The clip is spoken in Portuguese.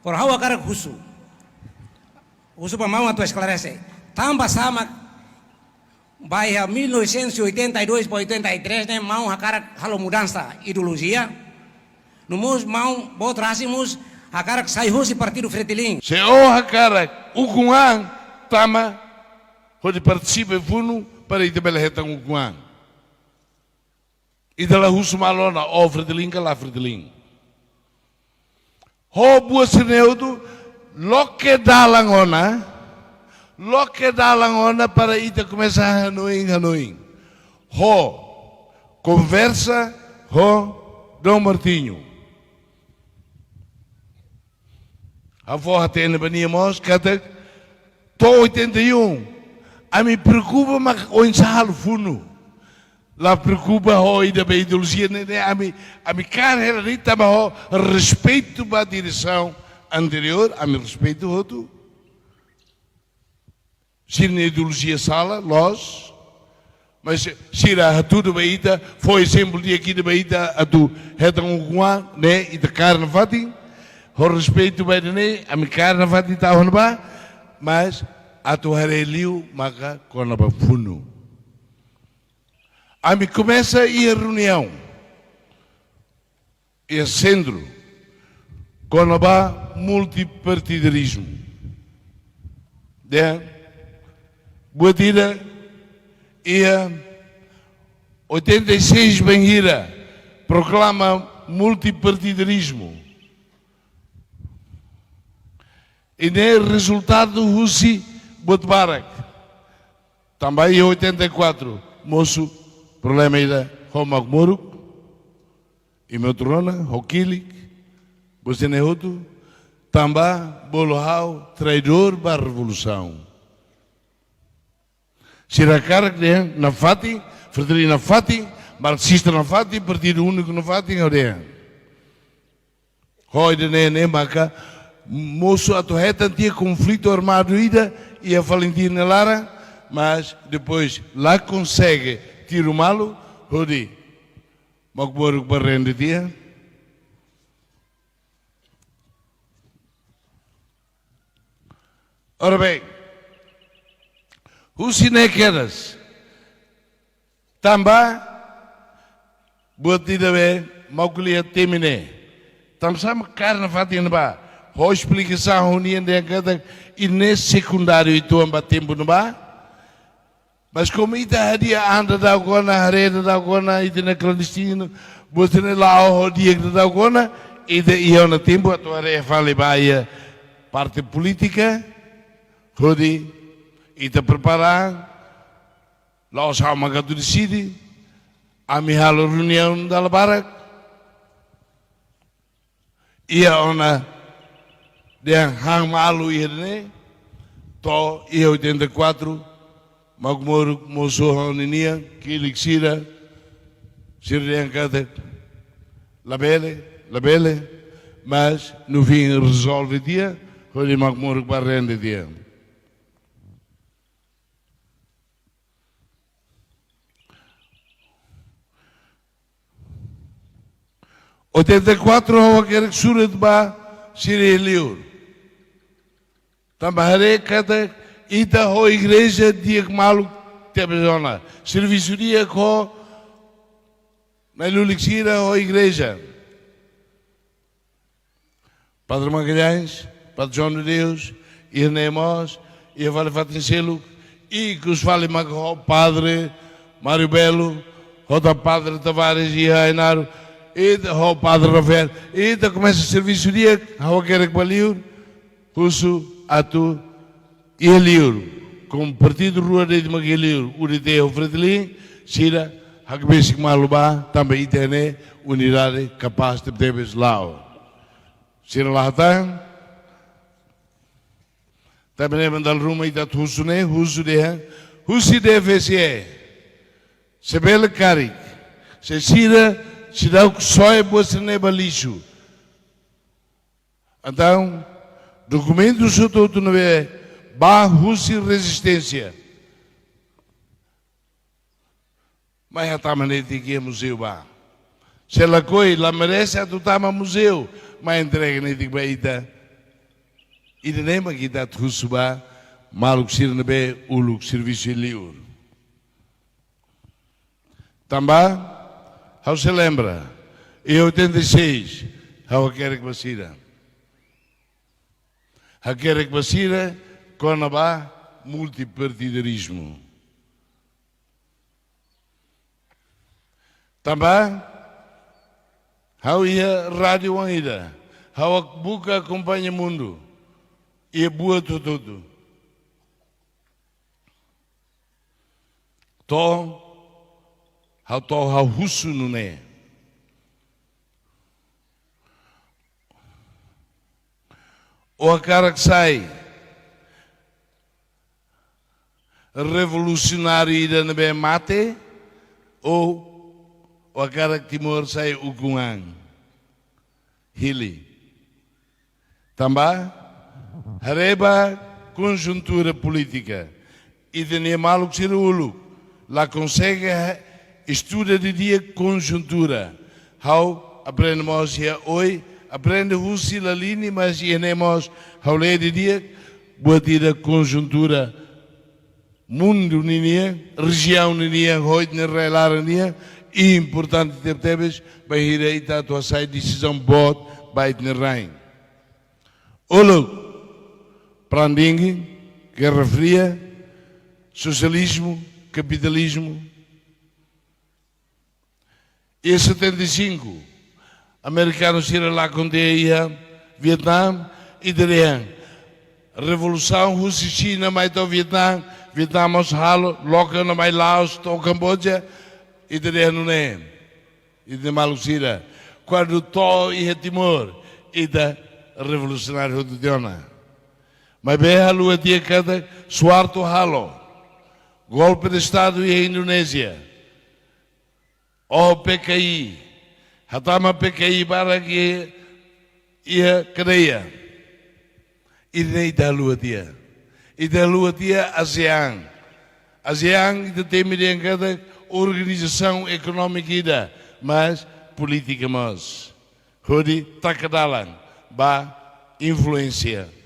Ora hawa cara husu para mau atu esclarece. Tamba sama vai a 1982 para 83 né mau cara halo mudança ideologia. No mus mau botrasimos a cara que sai hoje partido Fretilin. Se o a cara o Guan tama onde participa funo para ir também reta o Guan. E dela husu malona o Fretilin que lá Fretilin. Ho buat seneudo loke dalangona para ita começar Hanoi. Ho conversa ho Dom Martinho. A avó até na banhamos kata to 81. A me preocupa mas o ensalo funo. La preocupa ho ida ba ideologia né a me cara era rita mas ho respeito ba direção anterior, a me respeito outro. Se na ideologia sala, nós, mas se a tudo baita, foi exemplo de aqui de baita, a tu reta guan, né, e de carne fati, o respeito vai de né, a me carne fati tá onde ba, mas a tu hareliu maca com a funo. A me começa a ir a reunião, e a centro, com a multipartidarismo. Né? Boa tira e 86 Benhira proclama multipartidarismo. E nem resultado do Russi Botbarak. Também em 84, moço, problema ainda, Homagmoruk, e meu trona, Hokilik, você nem outro, também Bolohau, traidor da revolução. Siracar na Fati, Frederico na Fati, marxista na Fati, partido único na Fati, olha. Hoje nem maca, moço a torreta tinha conflito armado ida e a Valentina Lara, mas depois lá consegue tiro malo, hoje, Macboro barrende dia. Ora bem, o cinequeras também buat tidak be mau kulihat temine tam sama karena fatin ba ho explicação união de cada ini secundário itu amba tempo ba mas como ita dia anda da gona hareda da gona ita na clandestino buat ne lá o dia da gona ita ia na tempo atu are fale baia parte política Hodi, ita preparar, lá os hamagatu decide, a minha reunião da Barak, e a ona de hang malu irne, to e 84, magmoro moço honinia, que elixira, sirrian cada, labele, mas no fim resolve dia, hodi magmoro barrende dia. 84 ao aquele sura de ba Sireliur. Também cada ita ho igreja dia que malu tebezona. Serviço dia ko na lulixira ho igreja. Padre Magalhães, Padre João de Deus, Irnemos, e a Vale Fatincelo, e que os fale o Padre Mário Belo, o Padre Tavares e Ainaro, e o Padre Rafael, e começa o serviço dia, o que era que valeu, Russo, Atu e Eliur, como partido Rua de Maguiliur, Urite o Fretilin, Sira, Hagbesik Maluba, também tem unidade capaz de ter lá. Sira Lahatan, também mandal Ruma e dat Husune, Husi de FSE, Sebele Karik, se Sira, se dá o que só é boa ser lixo. Então, documento do todo não é Husi resistência. Mas a tamanete que é museu ba. Se ela coi, ela merece a tutama museu, mas entrega nem de baita E de nema kita tusuba maluk sirnebe uluk serviço liur. Também, how se lembra, em 86, how quer que basira. A quer que basira com a multipartidarismo. Também, how ia rádio ainda, how a buca acompanha o mundo e é boa tudo. How husu não é. Ou a cara que sai revolucionário ida na bem mate, ou a cara que Timor sai o Guan, Hili. Também, hareba conjuntura política e de nemalo que ser ulu, lá consegue estuda de dia conjuntura. How aprendemos hoje, aprende a linha, mas enemos how lê de dia, boa tira conjuntura, mundo ninia, região ninia, hoje na relar ninia, e importante ter tebes, para ir aí tá tua sai decisão bot, vai na rain. Olo, Pranding, Guerra Fria, socialismo, capitalismo. Em 75, americanos iram lá com a Vietnã e diriam revolução russa-china mais do Vietnã, Vietnã mas halo, logo na mais Laos, do Camboja e diriam não é. E de Malucira, quando to e Timor e da revolucionário do Diona. Mas bem a lua dia cada suarto halo, golpe de Estado e a Indonésia. O PKI, hatama PKI para que ia cadeia. E nem da lua dia. E da lua dia ASEAN. ASEAN tem cada organização econômica, mas política mas. Hodi takadalan, ba influência.